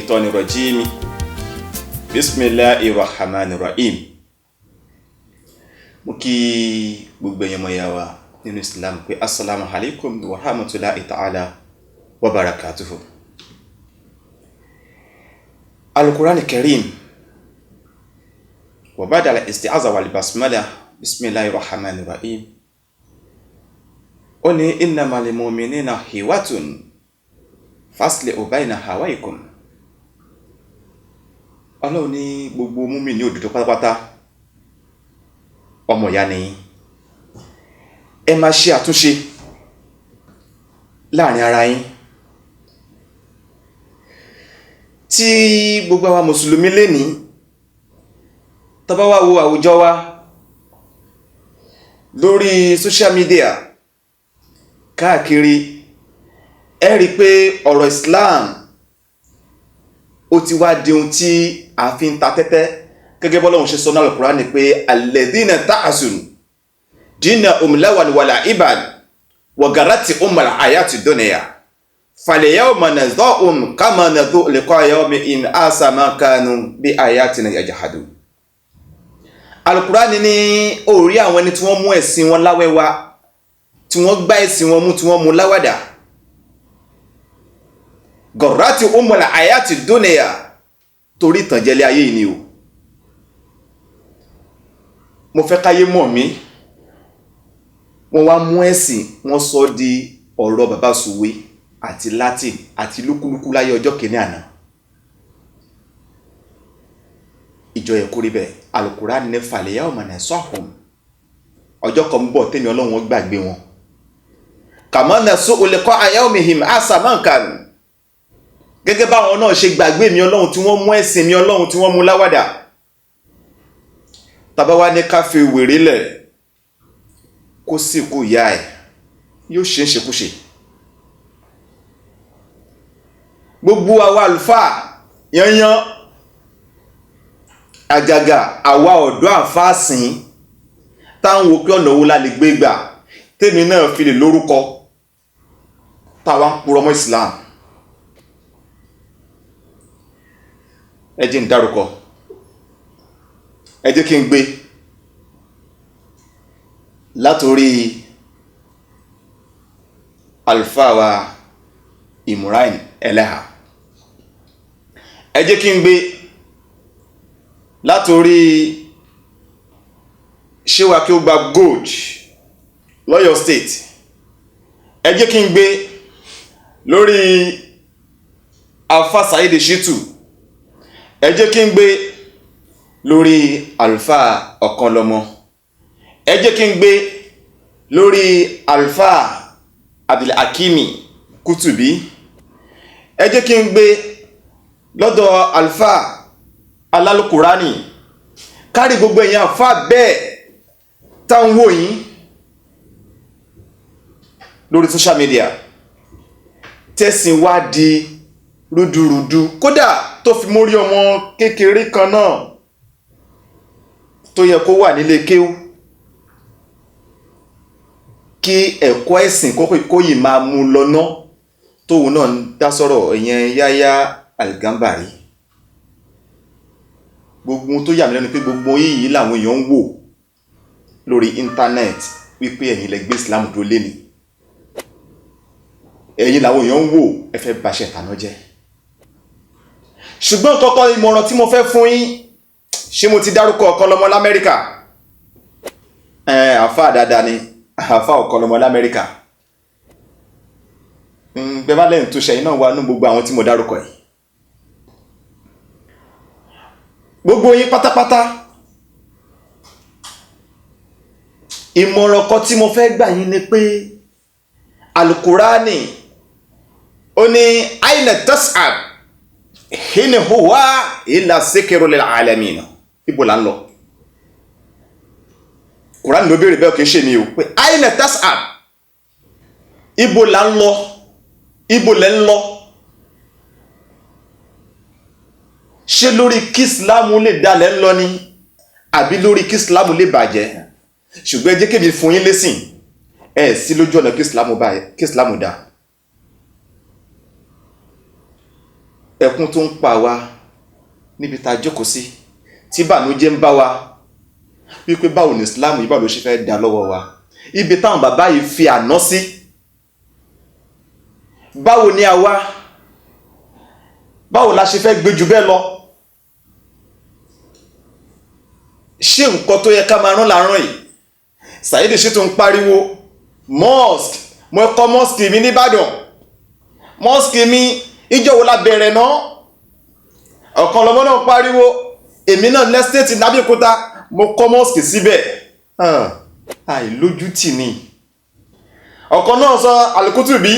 الشيطان الرجيم بسم الله الرحمن الرحيم. Mo kí gbogbo ẹ̀yin ọmọ ìyá wa nínú Islam pé assalamu alaikum wa rahmatullahi ta'ala wa barakatuhu. Al-Qur'an al-Karim wa ba'da al-isti'aza wal basmala bismillahir rahmanir rahim. Ó ní innamal mu'minina ikhwatun faslihu bayna akhawaykum. Ọlọ́run ní gbogbo mùmínì òdodo pátápátá ọmọ ìyá ni ẹ máa ṣe àtúnṣe láàrin ara yín. Tí gbogbo àwa mùsùlùmí lénìí tá bá wá wo àwùjọ wa lórí social media káàkiri, ẹ rí pé ọ̀rọ̀ Islam ó ti wá di ohun tí a fi ń ta tẹ́tẹ́, gẹ́gẹ́ bọ́lọ́run ṣe sọ ní Al-Qur'an ni pé alladhina ta'asun dinahum lawan wa la'iban wa garratihum al-hayatu dunya falyawma nadha'uhum kama nadha'u liqa'a yawmihim asa ma kanu bi ayatina yajhadun. Al-Qur'an ní orí àwọn ẹni tí wọ́n mú ẹ̀sìn wọn láwẹ́wà, tí wọ́n gbá ẹ̀sìn wọn mú, tí wọ́n mú láwàdà. Garratihum al-hayatu dunya, torí ìtànjẹlé ayé yìí ni o. Mo fẹ́ káyé mọ̀ mí, wọ́n wá mú ẹ̀sìn wọ́n sọ di ọ̀rọ̀ bàbá sùwé àti Latin àti lúkúlúkú láyé ọjọ́ kìíní àná. Ìjọ yẹ kó rí bẹ́ẹ̀. Al-Qur'an ní falyawma nansahum, ọjọ́ kan ń bọ̀ tẹ́mi Ọlọ́run wọn gbàgbé wọn. Kama nasu'u liqa'a yawmihim asa ma kanu, gẹ́gẹ́ báwọn náà ṣe gbàgbé mi Ọlọ́run tí wọ́n mú ẹ̀sìn mi Ọlọ́run tí wọ́n mú láwàdà. Tàbá wá ní ká fi wèrè lẹ̀ kó sì kú ìyá ẹ̀, yóò ṣe é ṣekúṣe. Gbogbo àwa àlùfáà yanyan, àgàgà àwa ọ̀dọ́ àfáàsìn táwọn wò pé ọ̀nà wo la lè gbé gbà tèmi náà fi lè lórúkọ táwa ń purọ́ mọ́ Islam. Ẹ jẹ́ n dárúkọ, ẹ jẹ́ kí n gbé látorí àlùfáà wa Imran Eleha, ẹ jẹ́ kí n gbé látorí ṣéwà kí ó gba gold lọ́yọ̀ state, ẹ jẹ́ kí n gbé lórí Alfa Saheed Shittu, ẹ jẹ́ kí n gbé lórí Alfa Ọ̀kanlọ́mọ, ẹ jẹ́ kí n gbé lórí Alfa Abdulhakimi Kutubi, ẹ jẹ́ kí n gbé lọ́dọ̀ Alfa Alalukurani. Kárí gbogbo èèyàn àfá bẹ́ẹ̀ táwọn wò yín lórí social media tẹ́sìn wá di rúdurùdu, kódà tó fi mórí ọmọ kékeré kan náà tó yẹ kó wà nílé kéwú kí ẹ̀kọ́ ẹ̀sìn kó yìí máa mú lọ́nà tóun náà ń dá sọ̀rọ̀ ìyẹn Yahya Al-Gambari. Gbogbo tó yà mí lẹ́nu pé gbogbo yìí làwọn èèyàn ń wò lórí íńtánẹ́ẹ̀tì wípé ẹ̀yin lẹ gbé Islam tó lé ní, ẹ̀yin làwọn èèyàn ń wò ẹ fẹ́ bàṣẹ tàná jẹ́. Ṣùgbọ́n kọ́kọ́ ìmọ̀ràn tí mo fẹ́ fún yín, ṣé mo ti dárúkọ Ọ̀kanlọ́mọ l'Amẹ́ríkà? Àfáà dáadáa ni àfáà Ọ̀kanlọ́mọ l'Amẹ́ríkà. Bẹ́ẹ̀ bá lẹ́yìn tó ṣẹ̀yìn náà wà nínú gbogbo àwọn tí mo dárúkọ yìí. Gbogbo yín pátápátá, ìmọ̀ràn kan tí mo fẹ́ gbà yín ni pé Al-Qur'ani ó ní aina tas'ab in huwa illa zikru lil alamin. Ibo là ń lọ? Qur'an ló béèrè bẹ́ẹ̀ kìí ṣe mi o, pé aina tas'ab, ibo là ń lọ, ibo lẹ́ ń lọ. Ṣé lórí kí Islamu lè dalẹ̀ ń lọ ni àbí lórí kí Islamu lè bàjẹ́? Ṣùgbọ́n ẹ jẹ́ kébì fún yín lésìn, ẹ sí lójú ọ̀nà kí Islamu dá. ẹkún tó ń pa wá níbi tá a jókòó sí tí bànújẹ́ ń bá wa wípé báwo ni Islam yìí báwo ló ṣe fẹ́ dá lọ́wọ́ wa, ibi táwọn bàbá yìí fi àná sí, báwo ni àwa, báwo la ṣe fẹ́ gbé jù bẹ́ẹ̀ lọ. Ṣé nǹkan tó yẹ ká máa rán làárọ̀ yìí? Saheed Shittu ń pariwo mosque, mo kọ́ mosque mi nìbàdàn, mosque mi ìjọ wo la bẹ̀rẹ̀ náà? Ọ̀kan lọ́mọ náà pariwo èmi náà lẹ́stéètì n'Abẹ́òkúta mo kọ́ mosque síbẹ̀. Àìlójútì ni. Ọ̀kan náà sọ Al-Kutubi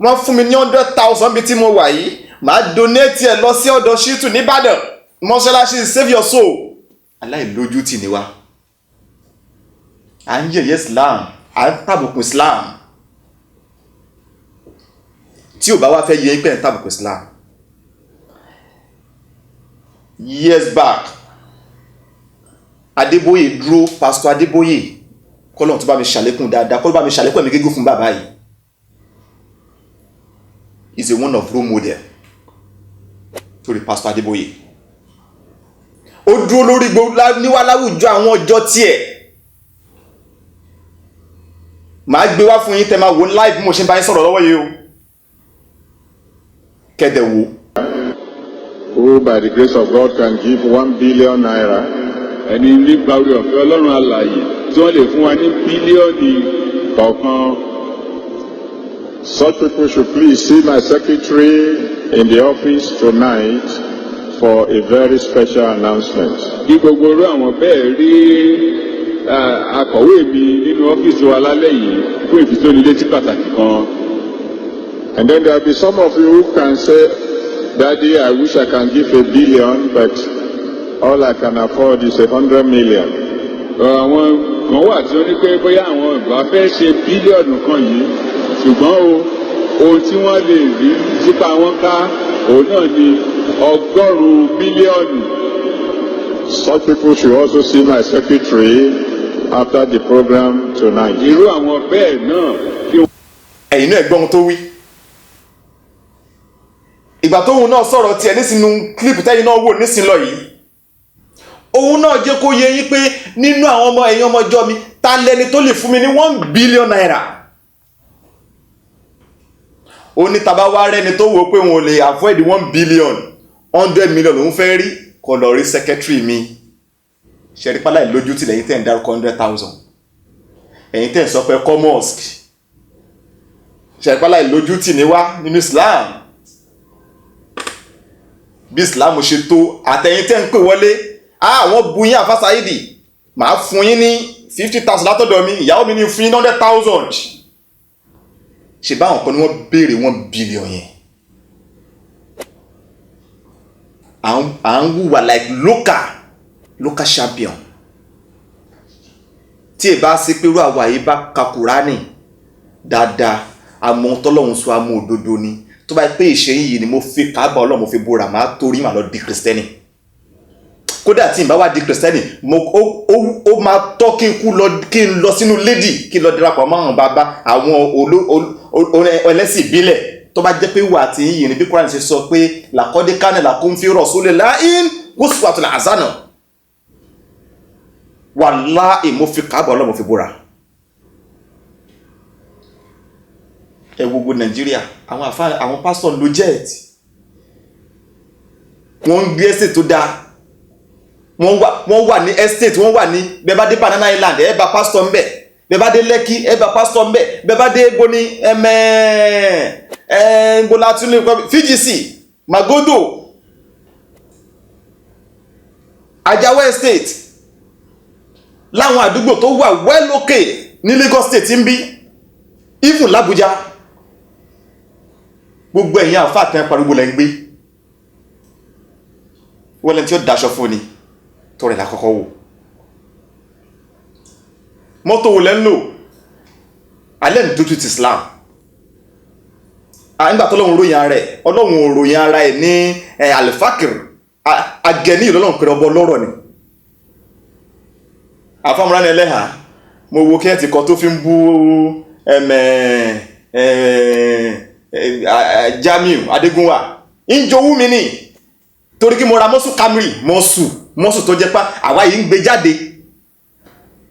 wọ́n fún mi ní 100,000 bí tí mo wà yìí, màá donate ẹ̀ lọ sí ọ̀dọ̀ Shittu nìbàdàn, mọ́ṣáláṣí save your soul. Aláìlójútì ni wá. À ń yẹ̀yẹ́ Islam, à ń tàbùkù Islam. Tí ò bá wá fẹ́ yẹ pé ń tàbùkù Islam. Years back, Adébóyè dúró, Pastor Adébóyè, kọ́lọ́n tó bá mi ṣàlékún dáadáa, kọ́lọ́n bá mi ṣàlékún ẹ̀mí gígùn fún bàbá yìí. Is a one of role model torí Pastor Adébóyè. Ó dúró lórí níwá láwùjọ àwọn ọjọ́ tiẹ̀. Màá gbé wá fún yín tẹ́ máa wò live mo ṣe bá yín sọ̀rọ̀ lọ́wọ́ yìí o. Kẹ́dẹ̀ wo. Who by the grace of God can give 1 billion naira. Ẹni nípa orí ọ̀fẹ́ Ọlọ́run alààyè tí wọ́n lè fún wa ní bílíọ̀nù kọ̀ọ̀kan. Such people should please see my secretary in the office tonight for a very special announcement. Kí gbogbo orú àwọn bẹ́ẹ̀ rí akọ̀wé mi nínú ọ́fíìsì wa lálẹ́ yìí fún ìfitónilétí pàtàkì kan. And then there will be some of you who can say, Daddy, I wish I can give 1 billion, but all I can afford is 100 million. Àwọn kan wà tí ó ní pé bóyá àwọn ìgbà fẹ́ ṣe bílíọ̀nù kan yìí, ṣùgbọ́n ohun tí wọ́n lè rí sípa wọn ká òun náà ni 100 mílíọ̀nù. Such people should also see my secretary after the program tonight. Irú àwọn bẹ́ẹ̀ náà kí wọ́n. Ẹ̀yin náà gbọ́ ohun tó wí. Ìgbà tóun náà sọ̀rọ̀ tiẹ̀ nísìnyí clip tẹ́yìn náà wò nísìnyí lọ yìí. Òun náà jẹ́ kó yé yín pé nínú àwọn ọmọ ẹ̀yin ọmọ ọjọ́ mi ta lẹni tó lè fún mi ní 1 billion naira. Ó ní tàbá wá rẹ́ni tó wò pé wọn ò lè avoid 1 billion, 100 million òun fẹ́ rí kó lọ rí secretary mi. Ṣẹ̀rí pálá ìlójú tí lẹ́yìn tẹ́ ń dárúkọ 100,000. Ẹ̀yin tẹ́ ń sọ pé kọ́ mosque. Ṣẹ̀rí pálá ìlójú tì ní wá nínú Islam. Bí Islam ṣe tó àtẹ̀yin tẹ́ ń pè wọlé, àwọn bu yín àfá Saheed, màá fún yín ní 50,000 látọ̀dọ̀ mi, ìyàwó mi ní fún yín 100,000. Ṣé báwọn kan ni wọ́n béèrè 1 billion yẹn? À ń wùwà like local champion. Tí ẹ bá sí pé irú àwa yìí bá ka Kùránì dáadáa, àmọ́ tọ́lọ́hun sọ àmọ́ òdodo ni. Tó bá pé ìṣe yìí ni mo fi Káàbà Ọlọ́run mo fi búra, màá torí màá lọ di Kristẹni. Kódà tí n bá wá di Kristẹni, ó máa tọ́ kí n lọ sínú lédì, kí n lọ darapọ̀ mọ́ àwọn bàbá àwọn ẹlẹ́sìn ìbílẹ̀. Tó bá jẹ́ pé wà àti yìí ni bí Kùránì ṣe sọ pé laqad kana lakum fi rasulillahi uswatun hasanah. Wallahi mo fi Káàbà Ọlọ́run mo fi búra. Ẹ gbogbo Nàìjíríà, àwọn pásítọ̀ ló jet. Wọ́n ń gbé estate tó dáa. Wọ́n wà ní estate, wọ́n wà ní bẹ́bá dé Banana Island, ẹ bá pásítọ̀ ńbẹ̀. Bẹ́bá dé Lekki, ẹ bá pásítọ̀ ńbẹ̀. Bẹ́bá dé Gbóní, Ngbola Tulu, FGC, Magodo, Ajawa Estate. Láwọn àdúgbò tó wà well okay ní Lagos State ń bí, even l'Abuja. Gbogbo ẹ̀yin àfáà tẹ́ pariwo lẹ́ ń gbé. Wọ́n lẹ́ni tí ó daṣọ fún ni tó rẹ̀ lákọ́kọ́ wò. Mọ́tò wò lẹ́ ń lò, alẹ́ ń dójú ti Islam. Nígbà tó lọ́run ròyìn ara ẹ̀, Ọlọ́run ròyìn ara ẹ̀ ní Al-Fakir, agẹni ìlọ́lọ́run pẹ̀lú ọbọ̀ lọ́rọ̀ ni. Àfáàmúra ní ẹlẹ́hà, mo wo kí ẹ ti kọ tó fi ń bú Jamiu Adégúnwà ń jowú mi ni torí kí mo ra mọ́sù Camry mọ́sù tó jẹ́ pá àwa yìí ń gbé jáde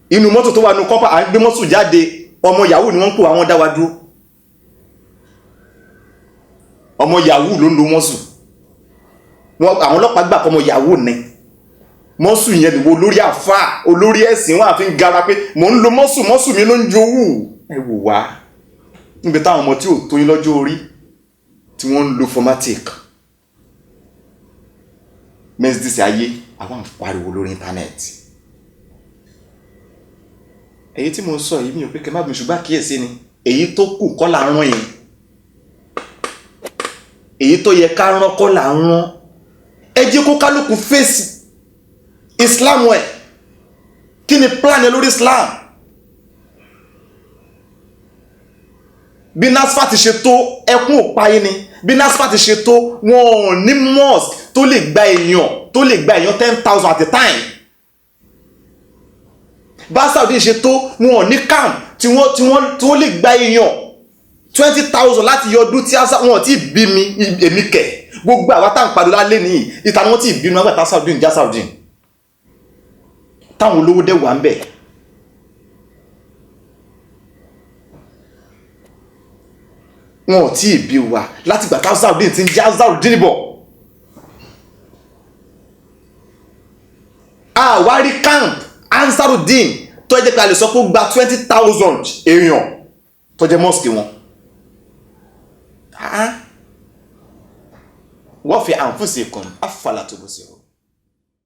inú mọ́tò tó wà nù kọ́pà à ń gbé mọ́sù jáde ọmọ yahoo ni wọ́n ń pò àwọn dá wa dúró ọmọ yahoo ló ń lo mọ́sù àwọn ọlọ́pàá gbà ọmọ yahoo ní mọ́sù yẹn nìwo olórí àfà olórí ẹ̀sìn wọn àfi ń gara pé mò ń lo mọ́sù mi ló ń jowú ẹ wò wá níbi táwọn ọmọ tí ò tó yín lọ́jọ́ orí tí wọ́n ń lo formatic mẹ́sìdísì ayé àwọn ń pariwo lórí íńtánẹ́ẹ̀tì èyí tí mo sọ yìí mi ò pé kẹ má bí ṣùgbọ́n kíyèsí ni èyí tó kù kọ́ là ń rán yẹn èyí tó yẹ ká rán kọ́ là ń rán ẹ jẹ́ kó kálukú fèsì Islam ẹ̀ kí ni plan ẹ lórí Islam bí NASFAT ṣe tó ẹkún òpáyé ni bí NASFAT ṣe tó wọn ò ní mosque tó lè gba èèyàn 10,000 at a time bá Saudi ṣe tó wọn ò ní camp tí wọ́n lè gba èèyàn 20,000 láti yọ ọdún tí wọn ò tí bí mi èmi kẹ̀ gbogbo àwa tá ń padà lálẹ́ nìyí ìta wọn tí bínú àgbàtà Saudi já Saudi táwọn olówó dẹ̀ wà ń bẹ̀ wọn ò tí bí wa láti gbàtà Saudi ti ń já Saudi níbọ̀ àwárí camp Ansarudeen tó jẹ́ pé a lè sọ pé ó gba 20,000 èèyàn tó jẹ́ mosque wọn wọ́n fi àǹfùsì kan afala tó bó sí o.